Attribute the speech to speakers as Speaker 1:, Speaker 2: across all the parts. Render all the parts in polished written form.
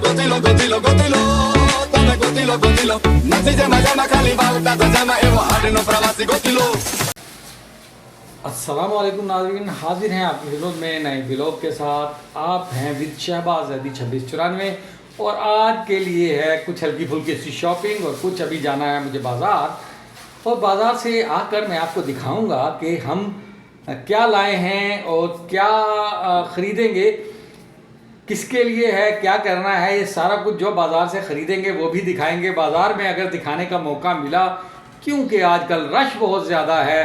Speaker 1: Gotilo, gotilo, gotilo, tome gotilo, gotilo. Nasi jama jama khali balta jama evo hadino pravasi gotilo.
Speaker 2: अस्सलाम वालेकुम नाज़रीन, हाजिर हैं आपके विलोग में नए विलोग के साथ। आप हैं विद शहबाज ज़ैदी 2694 और आज के लिए है कुछ हल्की फुल्की सी शॉपिंग और कुछ अभी जाना है मुझे बाज़ार। और बाज़ार से आकर मैं आपको दिखाऊंगा कि हम क्या लाए हैं और क्या ख़रीदेंगे, किसके लिए है, क्या करना है, ये सारा कुछ जो बाज़ार से ख़रीदेंगे वो भी दिखाएंगे बाज़ार में अगर दिखाने का मौका मिला, क्योंकि आजकल रश बहुत ज़्यादा है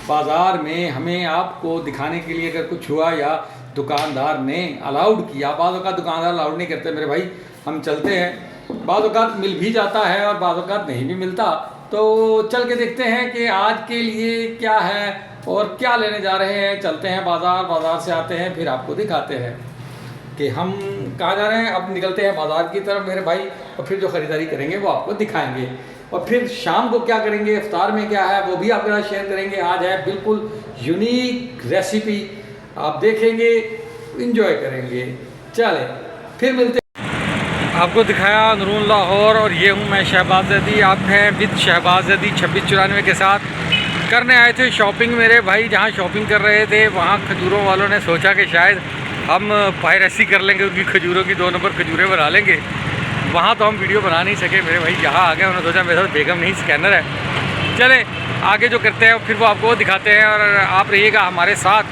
Speaker 2: बाज़ार में। हमें आपको दिखाने के लिए अगर कुछ हुआ या दुकानदार ने अलाउड किया, बाज़ औक़ात दुकानदार अलाउड नहीं करते मेरे भाई, हम चलते हैं, बाज़ औक़ात मिल भी जाता है और बाज़ औक़ात नहीं भी मिलता। तो चल के देखते हैं कि आज के लिए क्या है और क्या लेने जा रहे हैं। चलते हैं बाज़ार, बाज़ार से आते हैं फिर आपको दिखाते हैं कि हम कहाँ जा रहे हैं। अब निकलते हैं बाज़ार की तरफ मेरे भाई और फिर जो ख़रीदारी करेंगे वो आपको दिखाएंगे और फिर शाम को क्या करेंगे, इफ्तार में क्या है वो भी आपके साथ शेयर करेंगे। आज है बिल्कुल यूनिक रेसिपी, आप देखेंगे, इंजॉय करेंगे। चलें फिर मिलते हैं। आपको दिखाया नूरुल लाहौर और ये हूँ मैं शहबाज ज़ैदी। आप हैं विद शहबाज ज़ैदी 2694 के साथ। करने आए थे शॉपिंग मेरे भाई। जहाँ शॉपिंग कर रहे थे वहाँ खजूरों वालों ने सोचा कि शायद हम पायरेसी कर लेंगे, उनकी खजूरों की 2 नंबर खजूरें बना लेंगे। वहाँ तो हम वीडियो बना नहीं सके मेरे भाई, जहाँ आ गए उन्होंने सोचा मेरे साथ बेगम नहीं स्कैनर है। चले आगे जो करते हैं फिर वो आपको दिखाते हैं और आप रहिएगा हमारे साथ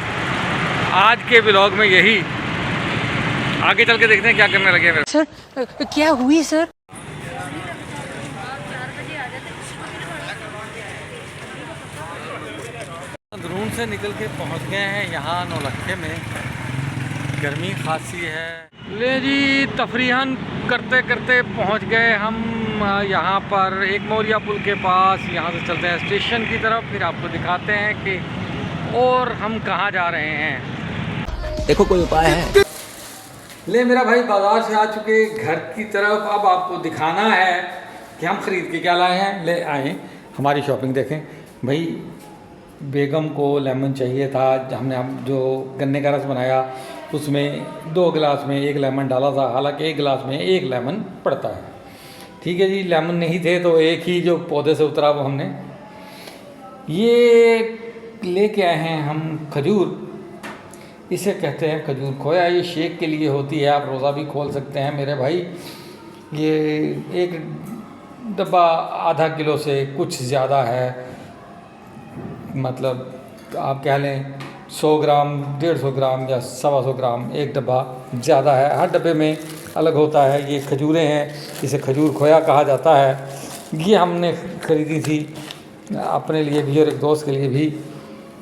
Speaker 2: आज के ब्लॉग में। यही आगे चल के देखते हैं क्या करने लगे मेरे।
Speaker 3: सर क्या हुई सर?
Speaker 2: अंदरून से निकल के पहुँच गए हैं यहाँ नौलखे में। गर्मी खासी है। ले जी तफरीहन करते करते पहुंच गए हम यहाँ पर एक मोरिया पुल के पास। यहाँ से चलते हैं स्टेशन की तरफ, फिर आपको दिखाते हैं कि और हम कहाँ जा रहे हैं।
Speaker 3: देखो कोई उपाय है?
Speaker 2: ले मेरा भाई बाज़ार से आ चुके घर की तरफ। अब आपको दिखाना है कि हम ख़रीद के क्या लाए हैं। ले आए हमारी शॉपिंग देखें भाई। बेगम को लेमन चाहिए था, हमने जो गन्ने का रस बनाया उसमें 2 गिलास में 1 लेमन डाला था, हालांकि 1 गिलास में 1 लेमन पड़ता है। ठीक है जी, लेमन नहीं थे तो एक ही जो पौधे से उतरा वो हमने ये लेके आए हैं हम खजूर। इसे कहते हैं खजूर खोया। ये शेक के लिए होती है, आप रोज़ा भी खोल सकते हैं मेरे भाई। ये एक डब्बा आधा किलो से कुछ ज़्यादा है, मतलब आप कह लें 100 ग्राम 150 ग्राम या 125 ग्राम एक डब्बा ज़्यादा है। हर डब्बे में अलग होता है। ये खजूरें हैं, इसे खजूर खोया कहा जाता है। ये हमने ख़रीदी थी अपने लिए भी और एक दोस्त के लिए भी।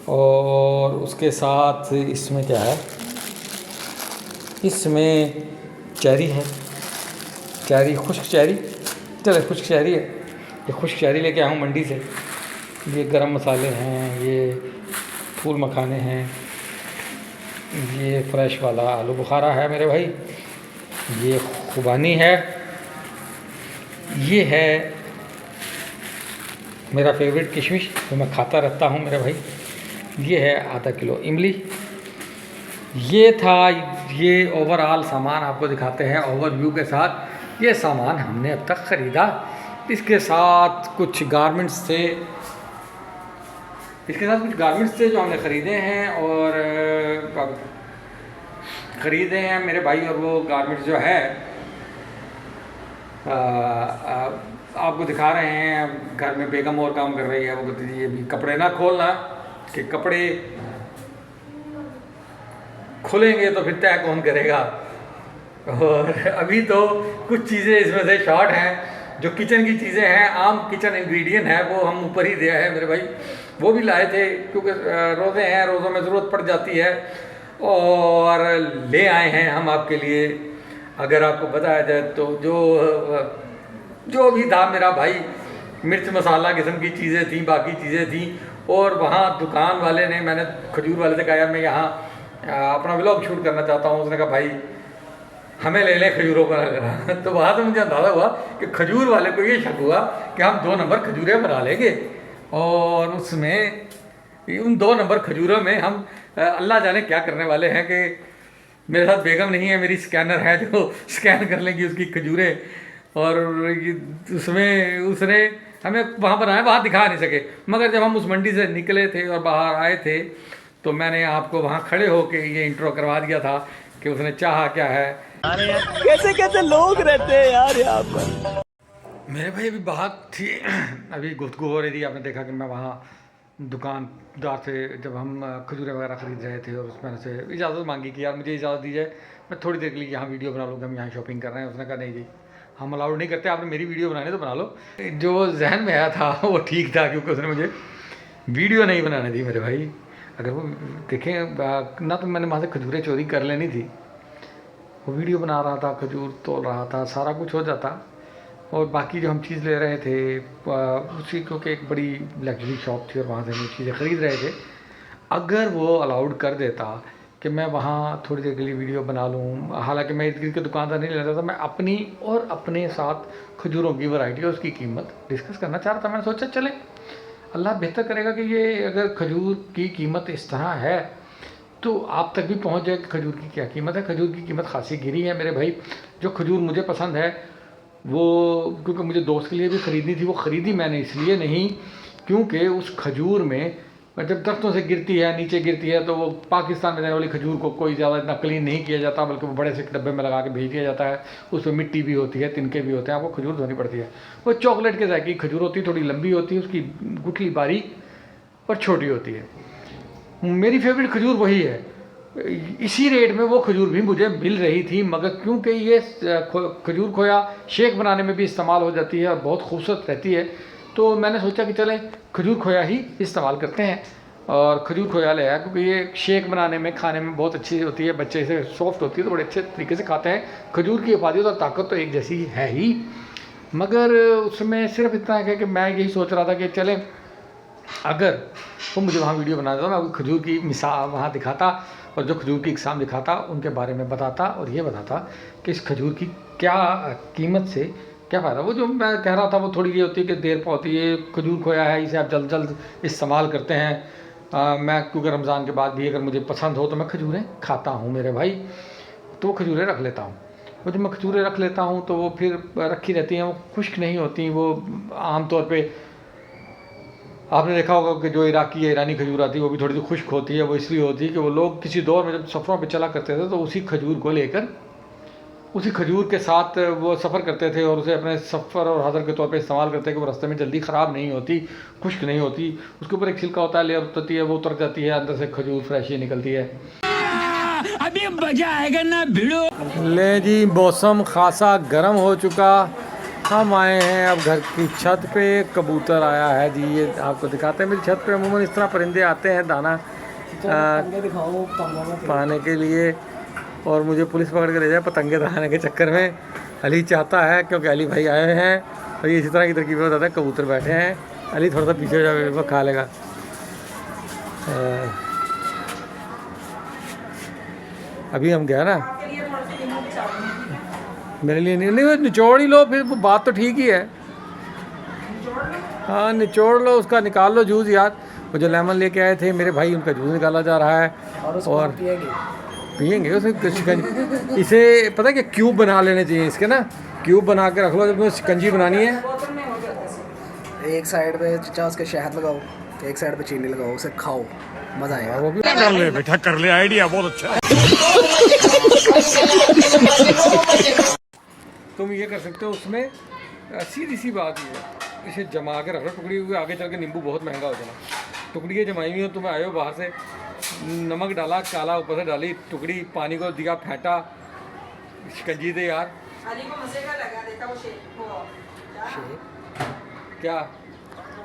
Speaker 2: और उसके साथ इसमें क्या है, इसमें चेरी है, चेरी खुश्क चेरी, चले खुश्क चेरी है। ये खुश्क चेरी लेके आया हूँ मंडी से। ये गरम मसाले हैं, ये फूल मखाने हैं, ये फ्रेश वाला आलू बुखारा है मेरे भाई, ये खुबानी है, ये है मेरा फेवरेट किशमिश जो मैं खाता रहता हूँ मेरे भाई, ये है आधा किलो इमली। ये था, ये ओवरऑल सामान आपको दिखाते हैं ओवरव्यू के साथ। ये सामान हमने अब तक ख़रीदा। इसके साथ कुछ गारमेंट्स थे, जो हमने ख़रीदे हैं और ख़रीदे हैं मेरे भाई। और वो गारमेंट्स जो है आपको दिखा रहे हैं। घर में बेगम और काम कर रही है, वो कहती थी ये भी कपड़े ना खोलना, कि कपड़े खुलेंगे तो फिर तय कौन करेगा। और अभी तो कुछ चीज़ें इसमें से शॉर्ट हैं, जो किचन की चीज़ें हैं, आम किचन इंग्रेडिएंट है, वो हम ऊपर ही दिया है मेरे भाई। वो भी लाए थे क्योंकि रोज़े हैं, रोज़ों में ज़रूरत पड़ जाती है और ले आए हैं हम आपके लिए। अगर आपको बताया जाए तो जो भी था मेरा भाई, मिर्च मसाला किस्म की चीज़ें थी, बाकी चीज़ें थी। और वहाँ दुकान वाले ने, मैंने खजूर वाले से कहा यार मैं यहाँ अपना व्लॉग शूट करना चाहता हूँ। उसने कहा भाई हमें ले लें खजूरों का लगा। तो वहाँ से मुझे अंदाज़ा हुआ कि खजूर वाले को ये शक हुआ कि हम 2 नंबर खजूरें बना लेंगे और उसमें उन 2 नंबर खजूरों में हम अल्लाह जाने क्या करने वाले हैं कि मेरे साथ बेगम नहीं है, मेरी स्कैनर है जो स्कैन कर लेंगी उसकी खजूरें, और उसमें उसने हमें वहाँ बनाया, वहाँ दिखा नहीं सके, मगर जब हम उस मंडी से निकले थे और बाहर आए थे तो मैंने आपको वहाँ खड़े होके ये इंट्रो करवा दिया था कि उसने चाहा क्या है।
Speaker 4: कैसे कैसे लोग रहते हैं यार यहाँ पर।
Speaker 2: मेरे भाई अभी बात थी, अभी गुफ्तगू हो रही थी, आपने देखा कि मैं वहाँ दुकानदार से जब हम खजूरें वगैरह ख़रीद रहे थे और उसमें से इजाज़त मांगी कि यार मुझे इजाज़त दी जाए, मैं थोड़ी देर के लिए यहाँ वीडियो बना लूँगा, हम यहाँ शॉपिंग कर रहे हैं। उसने कहा नहीं जी, हम अलाउड नहीं करते, आपने मेरी वीडियो बनानी तो बना लो। जो जहन में आया था वो ठीक था, क्योंकि उसने मुझे वीडियो नहीं बनाने दी मेरे भाई। अगर वो देखें ना तो मैंने वहाँ से खजूरें चोरी कर लेनी थी, वो वीडियो बना रहा था, खजूर तोल रहा था, सारा कुछ हो जाता, और बाकी जो हम चीज़ ले रहे थे उसी, क्योंकि एक बड़ी लग्जरी शॉप थी और वहाँ से हम चीज़ें ख़रीद रहे थे, अगर वो अलाउड कर देता कि मैं वहाँ थोड़ी देर के लिए वीडियो बना लूँ, हालांकि मैं इर्द गिर्द के दुकानदार नहीं लेता था, मैं अपनी और अपने साथ खजूरों की वैरायटी और उसकी कीमत डिस्कस करना चाह रहा था। मैंने सोचा चले अल्लाह बेहतर करेगा कि ये अगर खजूर की कीमत इस तरह है तो आप तक भी पहुँच जाए कि खजूर की क्या कीमत है। खजूर की कीमत खासी गिरी है मेरे भाई। जो खजूर मुझे पसंद है वो, क्योंकि मुझे दोस्त के लिए भी ख़रीदनी थी, वो ख़रीदी मैंने इसलिए नहीं क्योंकि उस खजूर में जब दरख्तों से गिरती है, नीचे गिरती है, तो वो पाकिस्तान में रहने वाली खजूर को कोई ज़्यादा इतना क्लीन नहीं किया जाता, बल्कि वो बड़े से डब्बे में लगा के भेज दिया जाता है। उसमें मिट्टी भी होती है, तिनके भी होते हैं, आपको खजूर धोनी पड़ती है। वो चॉकलेट के जायके की खजूर होती है, थोड़ी लंबी होती है, उसकी गुठली बारीक और छोटी होती है। मेरी फेवरेट खजूर वही है। इसी रेट में वो खजूर भी मुझे मिल रही थी, मगर क्योंकि ये खजूर खोया शेक बनाने में भी इस्तेमाल हो जाती है और बहुत खूबसूरत रहती है, तो मैंने सोचा कि चले खजूर खोया ही इस्तेमाल करते हैं और खजूर खोया ले आया, क्योंकि ये शेक बनाने में, खाने में बहुत अच्छी होती है, बच्चे से सॉफ्ट होती है तो बड़े अच्छे तरीके से खाते हैं। खजूर की हिफाजत और ताकत तो एक जैसी है ही, मगर उसमें सिर्फ इतना है कि मैं यही सोच रहा था कि चले अगर वो मुझे वहाँ वीडियो बना देता, मैं खजूर की मिसाल वहाँ दिखाता और जो खजूर की इकसाम दिखाता उनके बारे में बताता और ये बताता कि इस खजूर की क्या कीमत से क्या फ़ायदा। वो जो मैं कह रहा था वो थोड़ी ये होती है कि देर पर होती है, खजूर खोया है, इसे आप जल्द जल्द इस्तेमाल करते हैं। मैं क्योंकि रमज़ान के बाद भी अगर मुझे पसंद हो तो मैं खजूरें खाता हूँ मेरे भाई, तो वो खजूरें रख लेता हूँ। वो जब मैं खजूरें रख लेता हूँ तो वो फिर रखी रहती हैं, वो खुश्क नहीं होती। वो आम तौर पे आपने देखा होगा कि जो इराकी या ईरानी खजूर आती है वो भी थोड़ी सी खुश्क होती है। वो इसलिए होती है कि वो लोग किसी दौर में जब सफ़रों पे चला करते थे तो उसी खजूर को लेकर, उसी खजूर के साथ वो सफ़र करते थे और उसे अपने सफ़र और हज़र के तौर पे इस्तेमाल करते हैं कि वो रास्ते में जल्दी ख़राब नहीं होती, खुश्क नहीं होती। उसके ऊपर एक छिलका होता है, लेयर उतरती है, वो उतर जाती है, अंदर से खजूर फ्रेश ही निकलती है।
Speaker 4: अभी मजा आएगा ना भिड़ो।
Speaker 2: ले जी, मौसम खासा गर्म हो चुका, हम आए हैं अब घर की छत पे। कबूतर आया है जी, ये आपको दिखाते हैं। मेरी छत पे अमूमन इस तरह परिंदे आते हैं दाना पाने के लिए, और मुझे पुलिस पकड़ के ले जाए पतंगे दहाने के चक्कर में। अली चाहता है, क्योंकि अली भाई आए हैं और ये इसी तरह की तरकीबें बताते हैं। कबूतर बैठे हैं, अली थोड़ा सा पीछे हो जाए, वो खा लेगा। अभी हम गए ना, मेरे लिए नहीं निचोड़ ही लो, फिर बात तो ठीक ही है। हाँ निचोड़ लो, उसका निकाल लो जूस यार। वो जो लेमन लेके आए थे मेरे भाई, उनका जूस निकाला जा रहा है और पियेंगे उसे। इसे पता है कि क्यूब बना लेने चाहिए इसके ना, क्यूब बना के रख लो। जब तुम्हें शिकंजी बनानी है,
Speaker 5: एक साइड पे चाचा उसके शहद लगाओ, एक साइड पे चीनी लगाओ, उसे खाओ, मजा आएगा।
Speaker 2: वो भी
Speaker 6: कर ले बेटा, कर ले, आइडिया बहुत अच्छा है।
Speaker 2: तुम ये कर सकते हो उसमें, सीधी सी बात ये है, इसे जमा के रख लो टुकड़ी, हुई आगे चल के नींबू बहुत महंगा हो जाना। टुकड़ी जमाई हुई हो, तुम्हें आए हो बाहर से, नमक डाला काला, ऊपर से डाली टुकड़ी, पानी को दिया फेंटा, शिकंजी दे यार।
Speaker 7: अली को मजे का लगा देता वो शेक
Speaker 2: क्या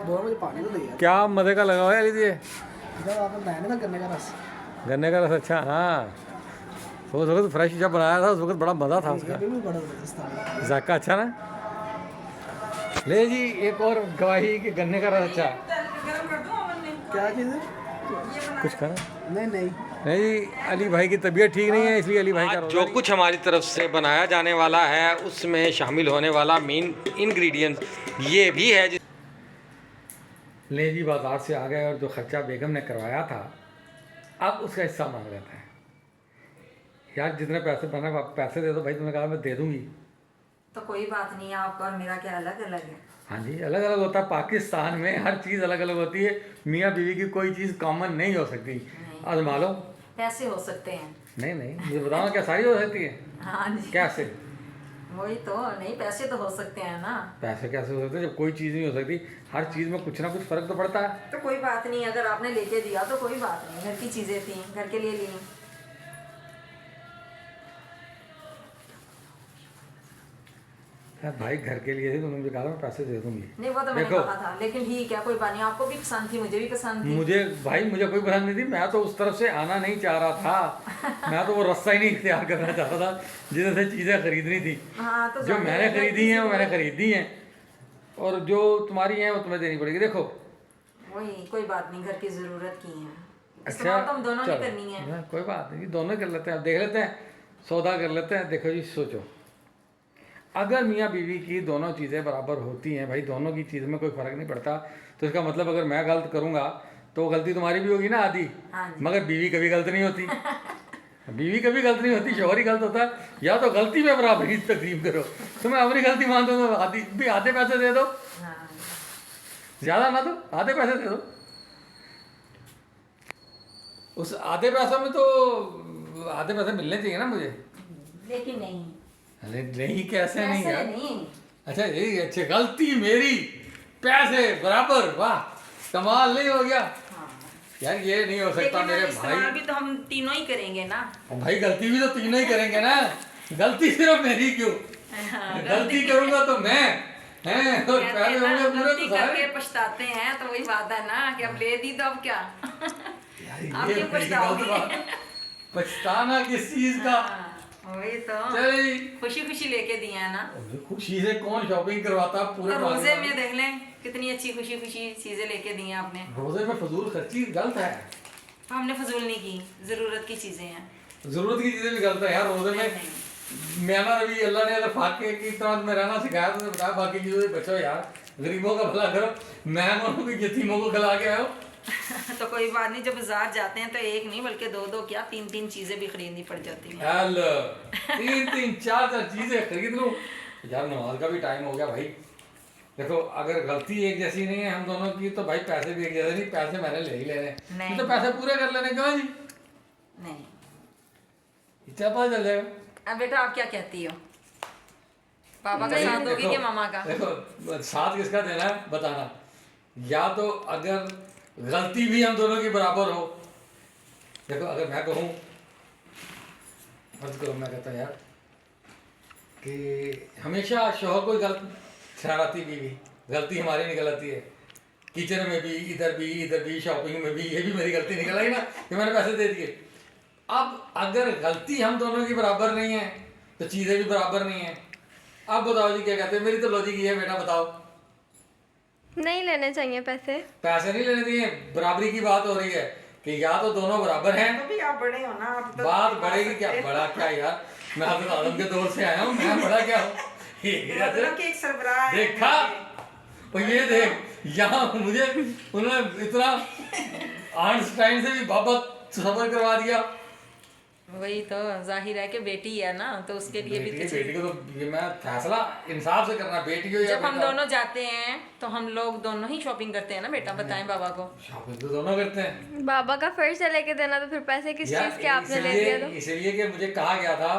Speaker 5: बोलो मुझे पानी तो दिया।
Speaker 2: क्या मज़े का लगा हुआ है अली जी?
Speaker 5: जब आपने बनाया ना गन्ने का रस,
Speaker 2: गन्ने का रस, अच्छा हाँ। तो उस वक्त फ्रेश जब बनाया था उस वक्त बड़ा मज़ा था उसका,
Speaker 5: ये भी बड़ा जबरदस्त था।
Speaker 2: जायका अच्छा ना। ले जी, एक और गवाही कि गन्ने का रस अच्छा।
Speaker 7: गरम कर दूं ओवन में?
Speaker 5: क्या चीज़ है?
Speaker 2: कुछ खाना
Speaker 5: नहीं नहीं,
Speaker 2: नहीं, अली भाई की तबीयत ठीक नहीं है, इसलिए अली भाई का जो कुछ हमारी तरफ से बनाया जाने वाला है उसमें शामिल होने वाला मेन इंग्रेडिएंट ये भी है। ले जी, बाजार से आ गए और जो खर्चा बेगम ने करवाया था अब उसका हिस्सा मांग लेता है। यार जितने पैसे बने पैसे दे दो भाई, तुमने कहा मैं दे दूंगी।
Speaker 7: तो कोई बात नहीं, आपका और मेरा क्या अलग अलग है?
Speaker 2: हाँ जी, अलग अलग होता है। पाकिस्तान में हर चीज़ अलग अलग होती है, मियाँ बीवी की कोई चीज़ कॉमन नहीं हो सकती। आजमा लो।
Speaker 7: पैसे हो सकते हैं।
Speaker 2: नहीं नहीं, मुझे बताओ ना, क्या सारी हो सकती है?
Speaker 7: हाँ जी,
Speaker 2: कैसे?
Speaker 7: वही तो नहीं, पैसे तो हो सकते हैं ना।
Speaker 2: पैसे कैसे हो सकते हैं जब कोई चीज़ नहीं हो सकती? हर चीज़ में कुछ ना कुछ फ़र्क तो पड़ता है।
Speaker 7: तो कोई बात नहीं, अगर आपने लेके दिया तो कोई बात नहीं, घर की चीजें थी, घर के लिए ली।
Speaker 2: भाई घर के लिए ही तो मुझे कहा मैं पैसे दे दूंगी।
Speaker 7: नहीं वो तो मैंने
Speaker 2: देखो,
Speaker 7: कहा था, लेकिन ठीक है कोई बात नहीं, आपको भी पसंद थी, मुझे भी पसंद थी।
Speaker 2: मुझे कोई पसंद नहीं थी। मैं तो उस तरफ से आना नहीं चाह रहा था। मैं तो वो रास्ता ही नहीं इख्तियार करना चाहता था जिधर से चीज़ें खरीदनी थी।
Speaker 7: हाँ, तो
Speaker 2: जो मैंने खरीदी हैं वो मैंने खरीदी हैं, और जो तुम्हारी हैं वो तुम्हें देनी पड़ेगी। देखो
Speaker 7: वही, कोई बात नहीं, घर की जरूरत की है।
Speaker 2: अच्छा,
Speaker 7: इस्तेमाल तो हम दोनों ने
Speaker 2: चलो,
Speaker 7: करनी है।
Speaker 2: हाँ, कोई बात नहीं, दोनों कर लेते हैं। अब देख लेते हैं, सौदा कर लेते हैं। देखो जी, सोचो अगर मियाँ बीवी की दोनों चीज़ें बराबर होती हैं भाई, दोनों की चीज़ में कोई फ़र्क नहीं पड़ता, तो इसका मतलब अगर मैं गलत करूँगा तो गलती तुम्हारी भी होगी ना आधी।
Speaker 7: हाँ जी।
Speaker 2: मगर बीवी कभी गलत नहीं होती। बीवी कभी गलत नहीं होती, शौहर ही गलत होता है। या तो गलती में बराबरी तकरीब करो, तो मैं अपनी गलती मानता हूँ तो आधी भी आधे पैसे दे दो,
Speaker 7: हाँ।
Speaker 2: ज़्यादा ना दो, आधे पैसे दे दो। उस आधे पैसों में तो आधे पैसे मिलने चाहिए ना मुझे।
Speaker 7: लेकिन नहीं,
Speaker 2: अरे नहीं, कैसे नहीं
Speaker 7: ऐसे
Speaker 2: यार?
Speaker 7: नहीं।
Speaker 2: अच्छा यही अच्छी गलती मेरी, पैसे बराबर, वाह कमाल नहीं हो गया
Speaker 7: हाँ।
Speaker 2: यार। ये नहीं हो सकता
Speaker 7: लेकिन
Speaker 2: मेरे
Speaker 7: इस्तेमाल
Speaker 2: भाई।
Speaker 7: भी तो हम तीनों ही करेंगे ना।
Speaker 2: भाई गलती भी तो तीनों ही करेंगे ना, गलती सिर्फ मेरी क्यों?
Speaker 7: हाँ,
Speaker 2: गलती करूंगा तो मैं हैं, और
Speaker 7: कहते
Speaker 2: पैसे
Speaker 7: हैं ना,
Speaker 2: होंगे पूरे
Speaker 7: गलती
Speaker 2: तो सारे।
Speaker 7: करके पछताते हैं, तो वही बात है ना कि अब ले दी तो अब क्या।
Speaker 2: यार
Speaker 7: आप
Speaker 2: ये
Speaker 7: क्यों
Speaker 2: बड़ी
Speaker 7: पछताओगे?
Speaker 2: गलत बात। पछताना किस चीज का?
Speaker 7: हाँ, वही तो,
Speaker 2: चल
Speaker 7: खुशी खुशी लेके दिए है ना।
Speaker 2: खुशी से कौन शॉपिंग करवाता पूरे
Speaker 7: तो रोजे
Speaker 2: पाकिस्तान
Speaker 7: में देख लें कितनी अच्छी खुशी खुशी चीजें लेके दी हैं आपने।
Speaker 2: रोजे में फजूल खर्ची गलत है।
Speaker 7: हमने फजूल नहीं की, जरूरत की चीजें हैं।
Speaker 2: जरूरत की चीजें भी गलत है यार। रोजे में
Speaker 7: नहीं।
Speaker 2: मैं ना अभी अल्लाह ने अगर फाके की तरह में रहना सिखाया तो बताया बाकी चीजों से बचो यार, गरीबों का भला करो। मेहमानों को यतीमों को खिला के आओ।
Speaker 7: तो कोई बात नहीं, जब बाजार जाते हैं तो एक नहीं बल्कि दो दो क्या तीन तीन चीजें भी खरीदनी पड़ जाती हैं।
Speaker 2: हेलो, तीन तीन चार चार चीजें खरीद लूं यार। नमाज का भी टाइम हो गया भाई। देखो अगर गलती एक जैसी नहीं है हम दोनों की, तो भाई पैसे भी एक जैसे नहीं। पैसे मैंने ले ही लेने,
Speaker 7: नहीं।
Speaker 2: तो पैसे पूरे कर लेने क्यों जी?
Speaker 7: नहीं।
Speaker 2: इच्छा पता चल जाएगा।
Speaker 7: अब बेटा आप क्या कहती हो, पापा का साथ दोगी कि मामा का?
Speaker 2: देखो साथ किसका देना है बताना। या तो अगर गलती भी हम दोनों की बराबर हो, देखो अगर मैं कहूँ, फर्ज करो मैं कहता हूँ यार कि हमेशा शौहर को गलत ठहराती बीवी, गलती हमारी निकल आती है। किचन में भी, इधर भी, शॉपिंग में भी, ये भी मेरी गलती निकल आई ना कि मैंने पैसे दे दिए। अब अगर गलती हम दोनों की बराबर नहीं है तो चीज़ें भी बराबर नहीं है। अब बताओ जी क्या कहते हैं? मेरी तो लॉजिक ये है बेटा, बताओ।
Speaker 8: नहीं लेने चाहिए पैसे।
Speaker 2: पैसे नहीं लेने दिए, बराबरी की बात हो रही है कि या तो दोनों बराबर हैं।
Speaker 7: तो भी आप बड़े हो ना, आप तो
Speaker 2: बात बढ़ेगी क्या? बड़ा क्या यार, मैं हज़रत आदम के दौर से आया हूँ, मैं बड़ा क्या हूँ?
Speaker 7: मतलब कि एक सरबराह है।
Speaker 2: देखा, और ये देख यहाँ मुझे उन्होंने इतना आइंस्टाइन से भी बाबत सबर करवा दिया।
Speaker 7: वही तो, जाहिर है कि बेटी है ना, तो उसके लिए भी
Speaker 2: बेटी को तो ये मैं फैसला इंसाफ से करना, बेटी को या
Speaker 7: जब हम
Speaker 2: बेटा।
Speaker 7: दोनों जाते हैं तो हम लोग दोनों ही शॉपिंग करते हैं ना बेटा, बताएं बाबा को।
Speaker 2: शॉपिंग तो दोनों करते हैं।
Speaker 8: बाबा का फर्ज है लेके देना, तो फिर पैसे किस
Speaker 2: यार,
Speaker 8: चीज के आपने ले दिया? तो
Speaker 2: इसलिए कि मुझे कहा गया था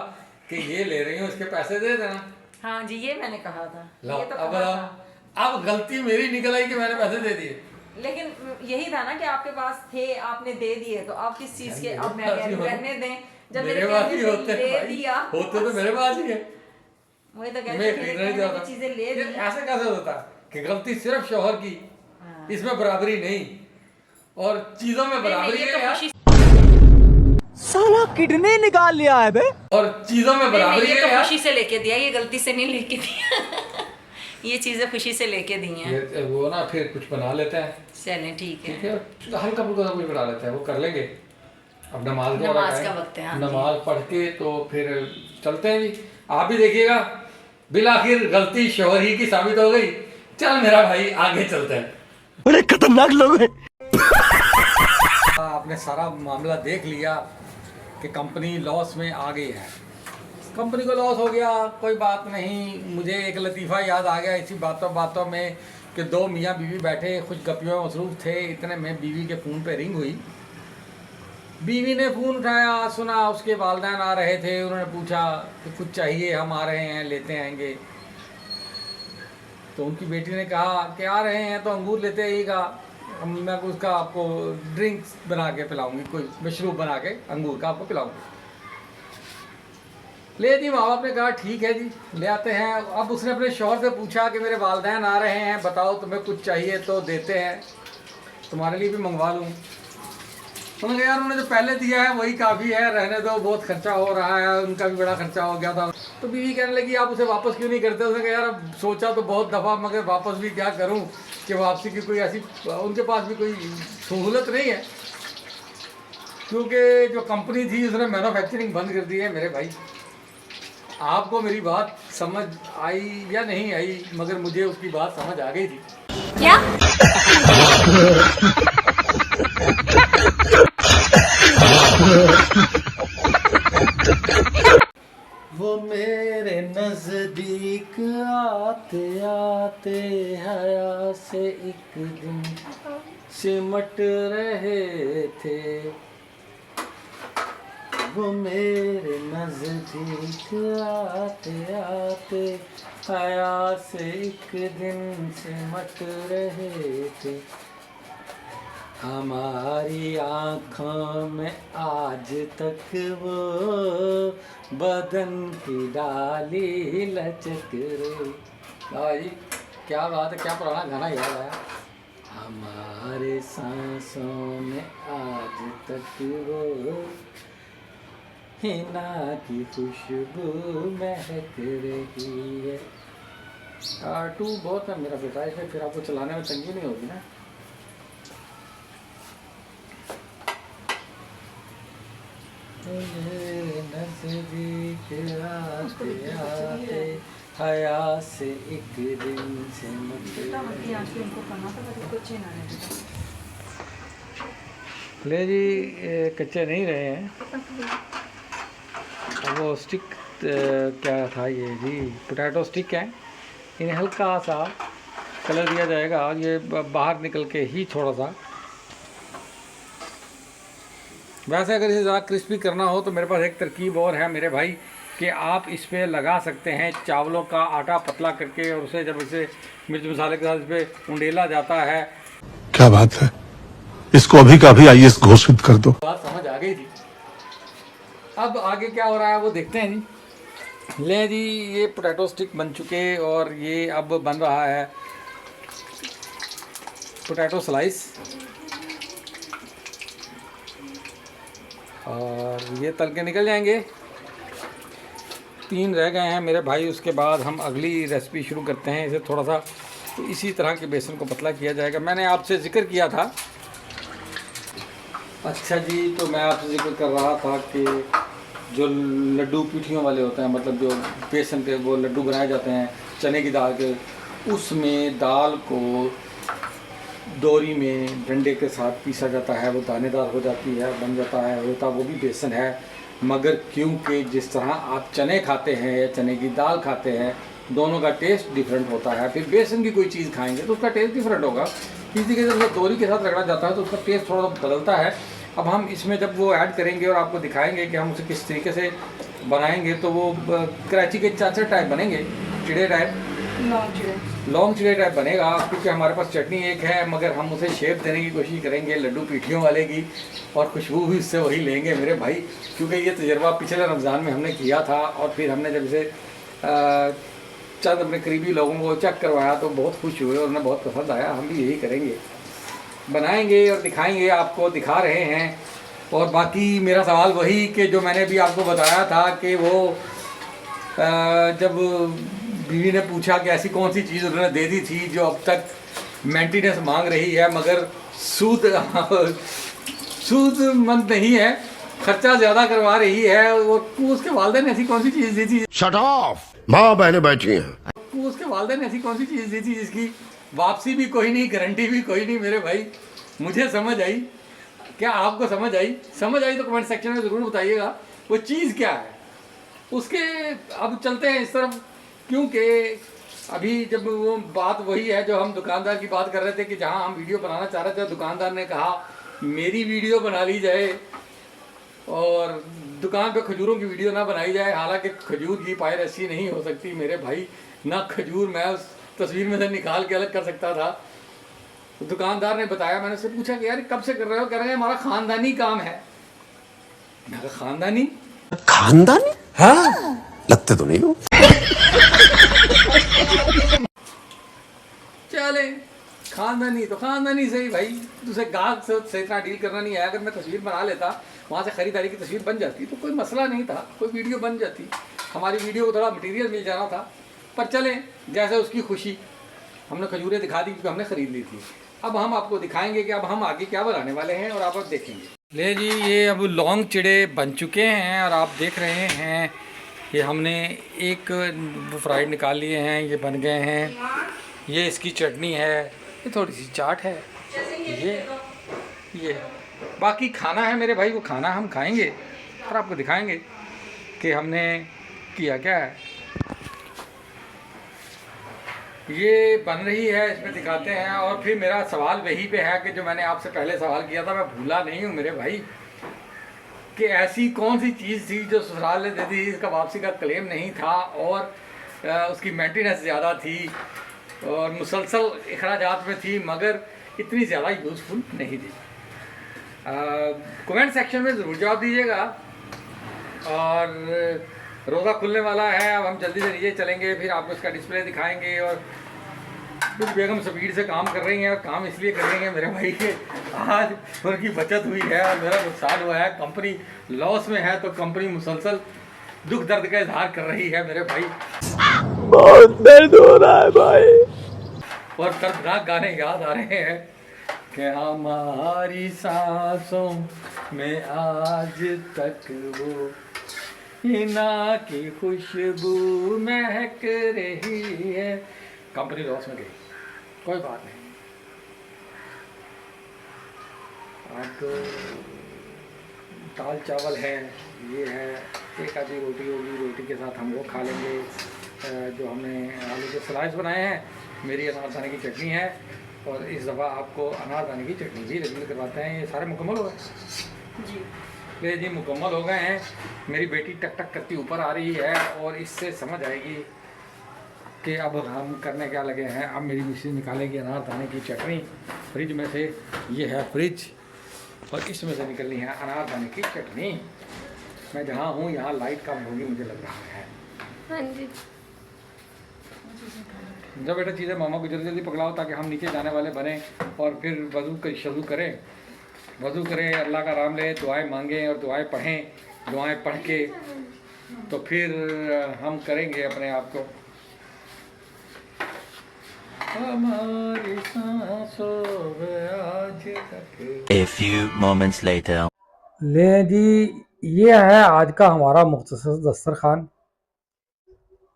Speaker 2: कि ये ले रही हूँ, इसके पैसे दे देना।
Speaker 7: हाँ जी, ये मैंने कहा था।
Speaker 2: लो
Speaker 7: ये तो
Speaker 2: अब
Speaker 7: कहा था।
Speaker 2: अब गलती मेरी निकल आई कि मैंने पैसे दे दिए।
Speaker 7: लेकिन यही था ना कि आपके पास थे, आपने दे दिए, तो आप किस चीज के? अब मैं
Speaker 2: मेरे
Speaker 7: कह रही
Speaker 2: पास
Speaker 7: रहने दें, जब
Speaker 2: मेरे
Speaker 7: मेरे
Speaker 2: पास
Speaker 7: कहने
Speaker 2: ही
Speaker 7: से
Speaker 2: होते हैं
Speaker 7: ले
Speaker 2: भाई,
Speaker 7: दिया,
Speaker 2: होते तो मेरे पास ही है।
Speaker 7: वही तो
Speaker 2: मैं
Speaker 7: कहते
Speaker 2: खरीदना नहीं चाहता।
Speaker 7: चीजें ले
Speaker 2: ये
Speaker 7: दी।
Speaker 2: ऐसे कैसे होता कि गलती सिर्फ शौहर की, इसमें बराबरी नहीं, और चीजों में बराबरी
Speaker 7: ये
Speaker 2: है
Speaker 7: तो
Speaker 2: यार।
Speaker 7: खुशी,
Speaker 4: साला किडनी निकाल लिया है बे।
Speaker 2: और चीजों में बराबरी
Speaker 7: ये
Speaker 2: है
Speaker 7: तो
Speaker 2: यार।
Speaker 7: खुशी से लेके दिया, ये गलती से नहीं लेके दिया। ये चीजें खुशी से लेके दी हैं।
Speaker 2: ये वो ना फिर कुछ बना लेते हैं,
Speaker 7: चलें ठीक है।
Speaker 2: ठीक है, हल्का फुल्का कुछ बना लेते हैं, वो कर लेंगे। अब नमाज
Speaker 7: का वक्त है, हाँ जी।
Speaker 2: नमाज पढ़ के तो फिर चलते हैं जी। आप भी देखिएगा, बिलाखिर गलती शौहर ही की साबित हो गई। चल मेरा भाई आगे चलते हैं।
Speaker 4: बड़े खतरनाक लोग हैं।
Speaker 2: आपने सारा मामला देख लिया, कि कंपनी लॉस में आ गई है। कंपनी को लॉस हो गया, कोई बात नहीं। मुझे एक लतीफ़ा याद आ गया इसी बातों बातों में कि दो मियाँ बीवी बैठे खुश गप्पियों में मसरूफ़ थे। इतने में बीवी के फ़ोन पे रिंग हुई। बीवी ने फ़ोन उठाया, सुना उसके वालिदैन आ रहे थे। उन्होंने पूछा कि कुछ चाहिए, हम आ रहे हैं, लेते आएंगे। तो उनकी बेटी ने कहा कि आ रहे हैं तो अंगूर लेते आइएगा, मैं उसका आपको ड्रिंक्स बना के पिलाऊंगी, कोई मशरूब बना के अंगूर का आपको पिलाऊंगी। ले जी, माँ बाप ने कहा ठीक है जी, ले आते हैं। अब उसने अपने शौहर से पूछा कि मेरे वालिदैन आ रहे हैं, बताओ तुम्हें कुछ चाहिए तो देते हैं, तुम्हारे लिए भी मंगवा लूँ। उन्होंने कहा यार उन्होंने जो पहले दिया है वही काफ़ी है, रहने दो, बहुत खर्चा हो रहा है, उनका भी बड़ा खर्चा हो गया था। तो बीवी कहने लगी आप उसे वापस क्यों नहीं करते? उसने कहा यार सोचा तो बहुत दफ़ा, मगर वापस भी क्या करूं कि वापसी की कोई ऐसी उनके पास भी कोई सहूलत नहीं है, क्योंकि जो कंपनी थी उसने मैन्युफैक्चरिंग बंद कर दी है। मेरे भाई, आपको मेरी बात समझ आई या नहीं आई, मगर मुझे उसकी बात समझ आ गई थी।
Speaker 8: क्या?
Speaker 2: वो मेरे नजदीक आते आते हया से एक दिन सिमट रहे थे। वो मेरे नजदीक आते आते हया से एक दिन सिमट रहे थे। हमारी आँखों में आज तक वो बदन की डाली लचक रही। जी क्या बात है, क्या पुराना गाना याद आया। हमारे सांसों में आज तक वो हिना की खुशबू महक रही है। टू बहुत है मेरा बेटा, इसमें फिर आपको चलाने में तंगी नहीं होगी ना। नजदीक आते आते हया से एक दिन से ले जी, कच्चे नहीं रहे हैं। वो स्टिक क्या था ये जी, पोटैटो स्टिक है, इन्हें हल्का सा कलर दिया जाएगा और ये बाहर निकल के ही थोड़ा सा। वैसे अगर इसे ज़्यादा क्रिस्पी करना हो तो मेरे पास एक तरकीब और है मेरे भाई, कि आप इस पर लगा सकते हैं चावलों का आटा पतला करके, और उसे जब इसे मिर्च मसाले के साथ इस पर उंडेला जाता है।
Speaker 6: क्या बात है, इसको अभी का अभी IAS घोषित कर दो।
Speaker 2: बात समझ आ गई थी। अब आगे क्या हो रहा है वो देखते हैं जी। ले जी, ये पोटैटो स्टिक बन चुके और ये अब बन रहा है पोटैटो स्लाइस, और ये तल के निकल जाएंगे। 3 रह गए हैं मेरे भाई, उसके बाद हम अगली रेसिपी शुरू करते हैं। इसे थोड़ा सा तो इसी तरह के बेसन को पतला किया जाएगा। मैंने आपसे जिक्र किया था। अच्छा जी, तो मैं आपसे जिक्र कर रहा था कि जो लड्डू पीठियों वाले होते हैं, मतलब जो बेसन के वो लड्डू बनाए जाते हैं चने की दाल के, उसमें दाल को डोरी में डंडे के साथ पीसा जाता है, वो दानेदार हो जाती है, बन जाता है, होता वो भी बेसन है। मगर क्योंकि जिस तरह आप चने खाते हैं या चने की दाल खाते हैं, दोनों का टेस्ट डिफरेंट होता है। फिर बेसन की कोई चीज़ खाएंगे तो उसका टेस्ट डिफरेंट होगा। इसी के जब डोरी के साथ रगड़ा जाता है तो उसका टेस्ट थोड़ा बदलता है। अब हम इसमें जब वो ऐड करेंगे और आपको दिखाएंगे कि हम उसे किस तरीके से बनाएंगे, तो वो कराची के चाचर टाइप बनेंगे, चिड़े टाइप, लॉन्ग चिड़े टाइप बनेगा। क्योंकि हमारे पास चटनी एक है, मगर हम उसे शेप देने की कोशिश करेंगे लड्डू पीठियों वाले की, और खुशबू भी उससे वही लेंगे मेरे भाई। क्योंकि ये तजर्बा पिछले रमज़ान में हमने किया था, और फिर हमने जब इसे चंद अपने करीबी लोगों को चेक करवाया तो बहुत खुश हुए और उन्हें बहुत पसंद आया। हम भी यही करेंगे, बनाएंगे और दिखाएंगे, आपको दिखा रहे हैं। और बाकी मेरा सवाल वही कि जो मैंने भी आपको बताया था कि वो जब बीवी ने पूछा कि ऐसी कौन सी चीज़ उन्होंने दे दी थी जो अब तक मेंटेनेंस मांग रही है मगर सूदमंद नहीं है, खर्चा ज़्यादा करवा रही है, और उसके वालिदैन ने ऐसी कौन सी चीज़ दी थी,
Speaker 9: शट ऑफ, माँ बहनें बैठी हैं,
Speaker 2: उसके वालिदैन ने ऐसी कौन सी चीज़ दी थी जिसकी वापसी भी कोई नहीं, गारंटी भी कोई नहीं मेरे भाई। मुझे समझ आई क्या आपको समझ आई? समझ आई तो कमेंट सेक्शन में ज़रूर बताइएगा वो चीज़ क्या है। उसके अब चलते हैं इस तरफ, क्योंकि अभी जब वो बात वही है जो हम दुकानदार की बात कर रहे थे कि जहां हम वीडियो बनाना चाह रहे थे, दुकानदार ने कहा मेरी वीडियो बना ली जाए और दुकान पे खजूरों की वीडियो ना बनाई जाए। हालांकि खजूर की पायरेसी नहीं हो सकती मेरे भाई, ना खजूर मैं उस तस्वीर में से निकाल के अलग कर सकता था। तो दुकानदार ने बताया, मैंने उससे पूछा कि यार कब से कर रहे हो? कह रहे हैं हमारा ख़ानदानी काम है। मैं कहा खानदानी?
Speaker 9: खानदानी? हाँ, लगते तो नहीं हो।
Speaker 2: चले खानदानी तो खानदानी सही भाई, तुझे गाहक से इतना डील करना नहीं है। अगर मैं तस्वीर बना लेता, वहाँ से ख़रीदारी की तस्वीर बन जाती तो कोई मसला नहीं था, कोई वीडियो बन जाती, हमारी वीडियो को थोड़ा मटेरियल मिल जाना था। पर चले जैसे उसकी खुशी, हमने खजूरें दिखा दी क्योंकि हमने ख़रीद ली थी। अब हम आपको दिखाएंगे कि अब हम आगे क्या बनाने वाले हैं और आप अब देखेंगे। ले जी, ये अब लौंग चिड़े बन चुके हैं और आप देख रहे हैं कि हमने एक फ्राइड निकाल लिए हैं, ये बन गए हैं। ये इसकी चटनी है, ये थोड़ी सी चाट है, ये बाकी खाना है मेरे भाई, वो खाना हम खाएंगे और आपको दिखाएंगे कि हमने किया क्या है। ये बन रही है, इसमें दिखाते हैं। और फिर मेरा सवाल वही पे है कि जो मैंने आपसे पहले सवाल किया था, मैं भूला नहीं हूँ मेरे भाई, कि ऐसी कौन सी चीज़ थी जो ससुराल ने दे दी, इसका वापसी का क्लेम नहीं था और उसकी मेंटेनेंस ज़्यादा थी और मुसलसल अखराजात में थी, मगर इतनी ज़्यादा यूज़फुल नहीं थी। कमेंट सेक्शन में ज़रूर जवाब दीजिएगा। और रोज़ा खुलने वाला है, अब हम जल्दी से नीचे चलेंगे, फिर आपको इसका डिस्प्ले दिखाएंगे। और कुछ बेगम स्पीड से काम कर रही हैं, और काम इसलिए कर रही हैं मेरे भाई के आज उनकी बचत हुई है और मेरा नुकसान हुआ है, कंपनी लॉस में है, तो कंपनी मुसलसल दुख दर्द का इजहार कर रही है मेरे भाई।
Speaker 4: बहुत दर्द हो रहा है भाई।
Speaker 2: और दर्दनाक गाने याद आ रहे हैं कि हमारी सांसों में आज तक वो हिना की खुशबू महक रही है। कंपनी लॉस में गई, कोई बात नहीं। अब दाल चावल है, ये है, एक आधी रोटी होगी, रोटी के साथ हम वो खा लेंगे। जो हमने आलू के स्लाइस बनाए हैं, मेरी अनारदाने की चटनी है, और इस दफ़ा आपको अनारदाने की चटनी भी रेडी करवाते हैं। ये सारे मुकम्मल हो गए जी? ले जी, मुकम्मल हो गए हैं। मेरी बेटी टक टक करती ऊपर आ रही है और इससे समझ आएगी कि अब हम करने क्या लगे हैं। अब मेरी मिसेज निकालेगी अनारदाने की चटनी फ्रिज में से, ये है फ्रिज, और इसमें से निकलनी है अनारदाने की चटनी। मैं जहाँ हूँ यहाँ लाइट कम होगी मुझे लग रहा है।
Speaker 8: हाँ जी।
Speaker 2: जब बेटा चीज़ें मामा को जल्दी जल्दी पकड़ाओ ताकि हम नीचे जाने वाले बने और फिर वज़ू करें, वज़ू करें, अल्लाह का नाम लें, दुआएं मांगें और दुआएं पढ़ें। दुआएं पढ़ के तो फिर हम करेंगे अपने आप को। हमारी सांसों में आज तक।
Speaker 3: A few moments later.
Speaker 2: ले जी, ये है आज का हमारा मुख्तसर दस्तरखान,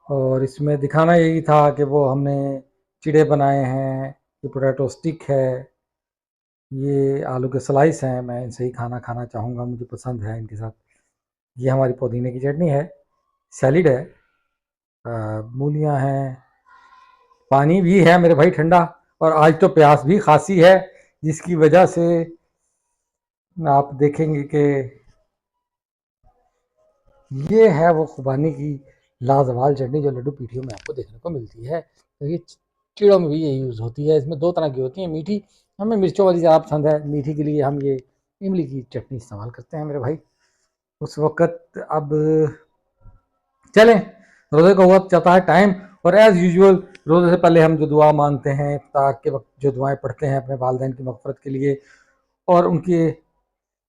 Speaker 2: और इसमें दिखाना यही था कि वो हमने चिड़े बनाए हैं, ये पोटैटो स्टिक है, ये आलू के स्लाइस हैं, मैं इनसे ही खाना खाना चाहूँगा, मुझे पसंद है इनके साथ। ये हमारी पुदीने की चटनी है, सैलिड है, मूलियाँ हैं, पानी भी है मेरे भाई ठंडा, और आज तो प्यास भी खासी है, जिसकी वजह से आप देखेंगे कि ये है वो खुबानी की लाजवाब चटनी जो लड्डू पीठियों में आपको देखने को मिलती है। तो ये चिड़ों में भी ये यूज़ होती है। इसमें दो तरह की होती है, मीठी, हमें मिर्चों वाली ज़्यादा पसंद है, मीठी के लिए हम ये इमली की चटनी इस्तेमाल करते हैं मेरे भाई। उस वक़्त अब चलें, रोज़े का हुआ जाता है टाइम, और एज़ यूजुअल रोज़े से पहले हम जो दुआ मांगते हैं, इफ्तार के वक्त जो दुआएं पढ़ते हैं अपने वालिदैन की मग़फ़िरत के लिए और उनके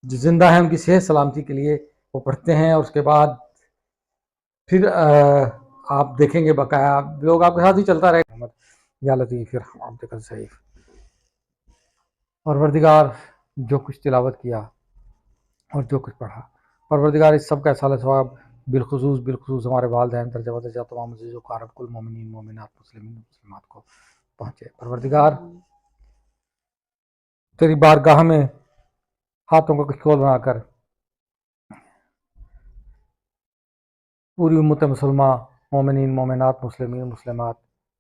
Speaker 2: जो ज़िंदा हैं उनकी सेहत सलामती के लिए वो पढ़ते हैं। और उसके बाद फिर आप देखेंगे बकाया लोग आपके साथ ही चलता रहेगा। या लतीफ़ फिर आप देखल शरीफ परवरदिगार, जो कुछ तिलावत किया और जो कुछ पढ़ा, परवरदिगार इस सब का साल सवाब बिलखुसूस हमारे वालिदैन दर्जा बदर्जा तमाम अज़ीज़ व क़ारब कुल मोमिनीन मोमिनात मुस्लिमीन मुस्लिमात को पहुँचे। परवरदिगार तेरी बारगाह में हाथों को कशकोल बनाकर पूरी उम्मत मुसलमान, मोमिनीन, मोमिनात, मुस्लिमीन, मुस्लिमात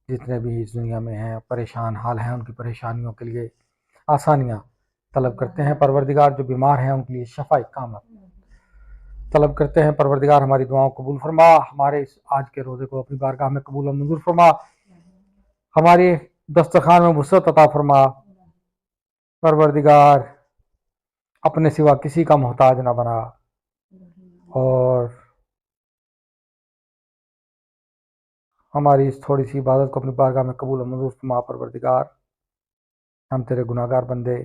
Speaker 2: जितने भी इस दुनिया में हैं परेशान हाल हैं, उनकी परेशानियों के लिए आसानियाँ तलब करते हैं। परवरदिगार जो बीमार हैं उनके लिए शफाई कामत तलब करते हैं। परवरदिगार हमारी दुआओं को कबूल फरमा, हमारे इस आज के रोज़े को अपनी बारगाह में कबूल और मंजूर फरमा, हमारे दस्तरखान में वुसअत अता फरमा। परवरदिगार अपने सिवा किसी का मोहताज ना बना, और हमारी इस थोड़ी सी इबादत को अपनी बारगाह में कबूल और मंजूर फरमा। परवरदिगार हम तेरे गुनाहगार बंदे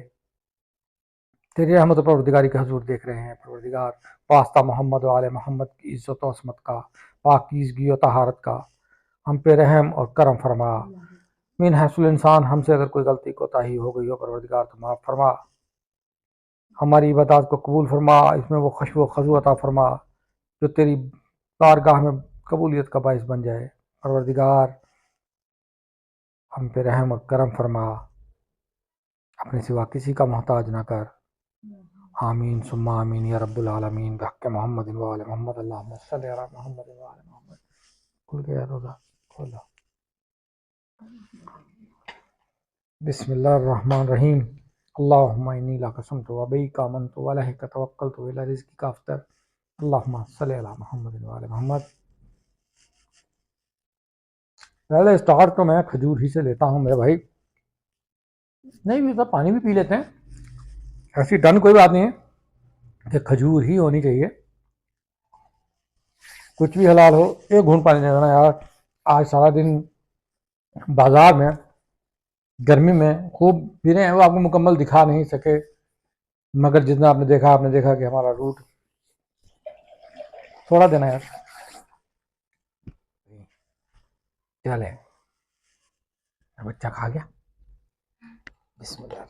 Speaker 2: तेरी रहमत और परवरदिगारी के हजूर देख रहे हैं। परवरदिगार वास्ता मोहम्मद व आले मोहम्मद की इज़्ज़त और असमत का, पाकीज़गी और तहारत का हम पे रहम और करम फरमा। मिन हैसुल इंसान हमसे अगर कोई गलती कोताही हो गई हो परवरदिगार तो माफ़ फरमा, हमारी इबादत को कबूल फरमा, इसमें वो खुशबू व खजू अता फरमा जो तेरी बारगाह में कबूलियत का बाइस बन जाए। परवरदिगार हम पे रहम और करम फरमा, अपने सिवा किसी का मोहताज ना कर। आमीन सुम्मा आमीन या रब्बुल आलमीन बिहक़्क़ि मोहम्मद व आले मोहम्मद अल्लाहुम्मा सल्लि अला मोहम्मद व आले मोहम्मद। खुल गया रोज़ा, खोलो। बिस्मिल्लाहिर्रहमानिर्रहीम। अल्लाहुम्मा इन्नी लका क़समतु व बिका आमनतु व अलैका तवक्कलतु व इला रिज़्क़िका अफ़्तर। अल्लाहुम्मा सल्लि अला मोहम्मद व आले मोहम्मद। पहले स्टार्ट तो मैं खजूर ही से लेता हूँ मेरे भाई, नहीं भी तो पानी भी पी लेते हैं, ऐसी डन कोई बात नहीं है कि खजूर ही होनी चाहिए, कुछ भी हलाल हो। एक घूंट पानी दे देना यार। आज सारा दिन बाजार में गर्मी में खूब फिरे हैं, वो आपको मुकम्मल दिखा नहीं सके, मगर जितना आपने देखा कि हमारा रूट थोड़ा देना यार। चले बच्चा खा गया। बिस्मिल्लाह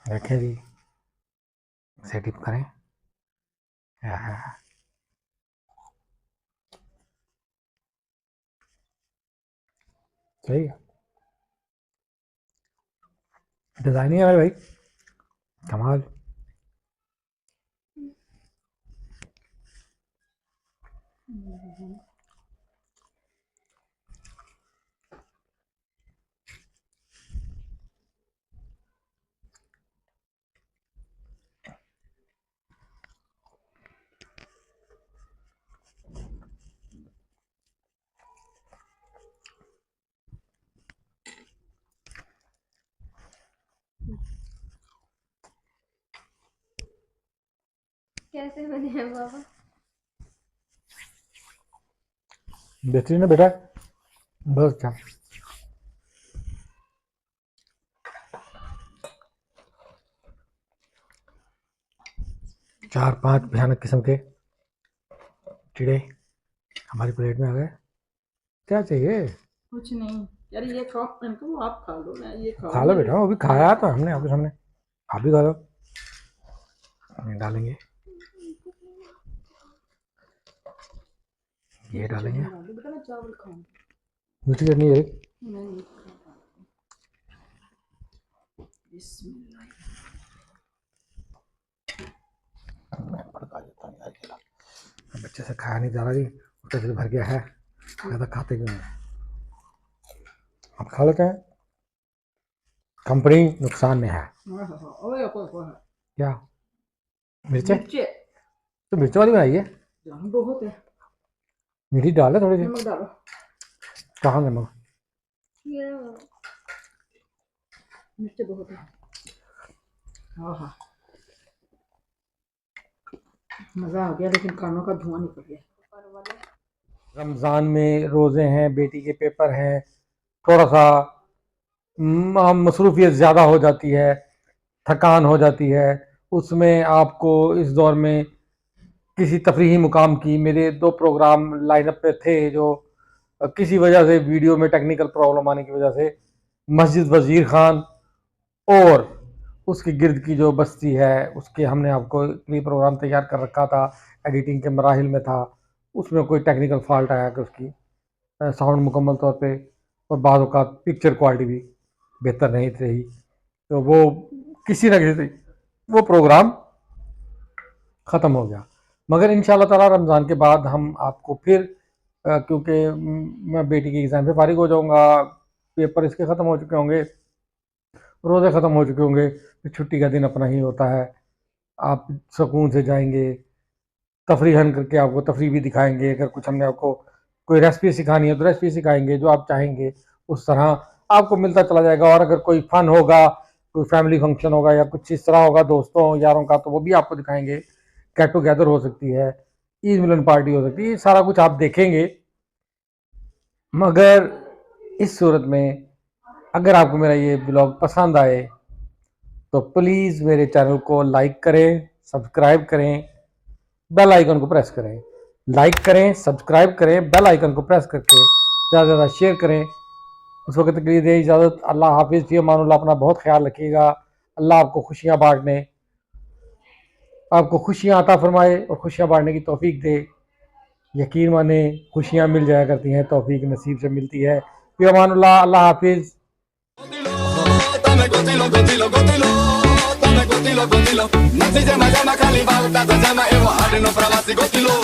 Speaker 2: देखें जी, इसे डिप करें। सही है, डिजाइन ही है मेरे भाई, कमाल।
Speaker 8: कैसे बने हैं बाबा?
Speaker 2: बेहतरीन है बेटा, बहुत अच्छा। चार पांच भयानक किस्म के कीड़े हमारी प्लेट में आ गए। क्या चाहिए?
Speaker 7: कुछ नहीं यार, ये खाओ, इनको वो आप खा लो ना, ये खाओ।
Speaker 2: खा लो बेटा, वो भी खाया तो हमने आपके सामने, आप भी खा लो। डालेंगे, ये डालेंगे,
Speaker 7: बेटा मैं चावल खाऊं।
Speaker 2: मीठी चटनी है। मैं भड़का देता हूँ यार, बच्चे से खाया नहीं जा रहा जी, उसका दिल भर गया है, ज़्यादा खाते क्यों नहीं? आप खा लेते हैं, कंपनी नुकसान में है। क्या मिर्चे? तो मिर्च वाली बनाइए,
Speaker 7: बहुत है,
Speaker 2: मीठी डाल है थोड़ी सी।
Speaker 7: नमक डालो।
Speaker 2: कहाँ नमक?
Speaker 8: ये
Speaker 7: मिर्च बहुत है। हाँ मज़ा आ गया, लेकिन कानों का धुआं निकल गया।
Speaker 2: रमज़ान में रोज़े हैं, बेटी के पेपर हैं, थोड़ा सा मसरूफियत ज़्यादा हो जाती है, थकान हो जाती है, उसमें आपको इस दौर में किसी तफरीही मुकाम की, मेरे 2 प्रोग्राम लाइनअप पे थे जो किसी वजह से वीडियो में टेक्निकल प्रॉब्लम आने की वजह से मस्जिद वज़ीर ख़ान और उसके गिर्द की जो बस्ती है उसके हमने आपको ये प्रोग्राम तैयार कर रखा था, एडिटिंग के मराहिल में था, उसमें कोई टेक्निकल फॉल्ट आया कि उसकी साउंड मुकम्मल तौर पे और बाद औक़ात पिक्चर क्वालिटी भी बेहतर नहीं रही, तो वो किसी न किसी वो प्रोग्राम ख़त्म हो गया। मगर इंशाल्लाह ताला रमज़ान के बाद हम आपको फिर क्योंकि मैं बेटी के एग्ज़ाम से फारिग हो जाऊंगा, पेपर इसके ख़त्म हो चुके होंगे, रोज़े ख़त्म हो चुके होंगे, फिर छुट्टी का दिन अपना ही होता है। आप सुकून से जाएंगे, तफरीहन करके आपको तफरीह भी दिखाएंगे। अगर कुछ हमने आपको कोई रेसिपी सिखानी है तो रेसिपी सिखाएंगे, जो आप चाहेंगे उस तरह आपको मिलता चला जाएगा। और अगर कोई फ़न होगा, कोई फैमिली फंक्शन होगा या कुछ इस तरह होगा दोस्तों यारों का, तो वो भी आपको दिखाएंगे। गेट टुगेदर हो सकती है, ईद मिलन पार्टी हो सकती है, ये सारा कुछ आप देखेंगे। मगर इस सूरत में अगर आपको मेरा ये ब्लॉग पसंद आए तो प्लीज़ मेरे चैनल को लाइक करें, सब्सक्राइब करें, बेल आइकन को प्रेस करें। लाइक करें, सब्सक्राइब करें, बेल आइकन को प्रेस करके ज़्यादा से ज़्यादा शेयर करें। उस वक्त के लिए दे इजाज़त। अल्लाह हाफिज़, फी अमानुल्लाह। अपना बहुत ख्याल रखिएगा। अल्लाह आपको खुशियाँ बांटने, आपको खुशियाँ अता फरमाए और खुशियाँ बांटने की तौफीक दे। यकीन माने खुशियाँ मिल जाया करती हैं, तौफीक नसीब से मिलती है। फी अमानुल्लाह, अल्लाह हाफिज़।
Speaker 1: તમે ગોતીલો ગોતીલો ગોતીલો તમે ગોતીલો ગોતીલો નથી જેમાં જામાં ખાલી વાવતા તો જામાં એવો હાડનો પ્રવાસી ગોતીલો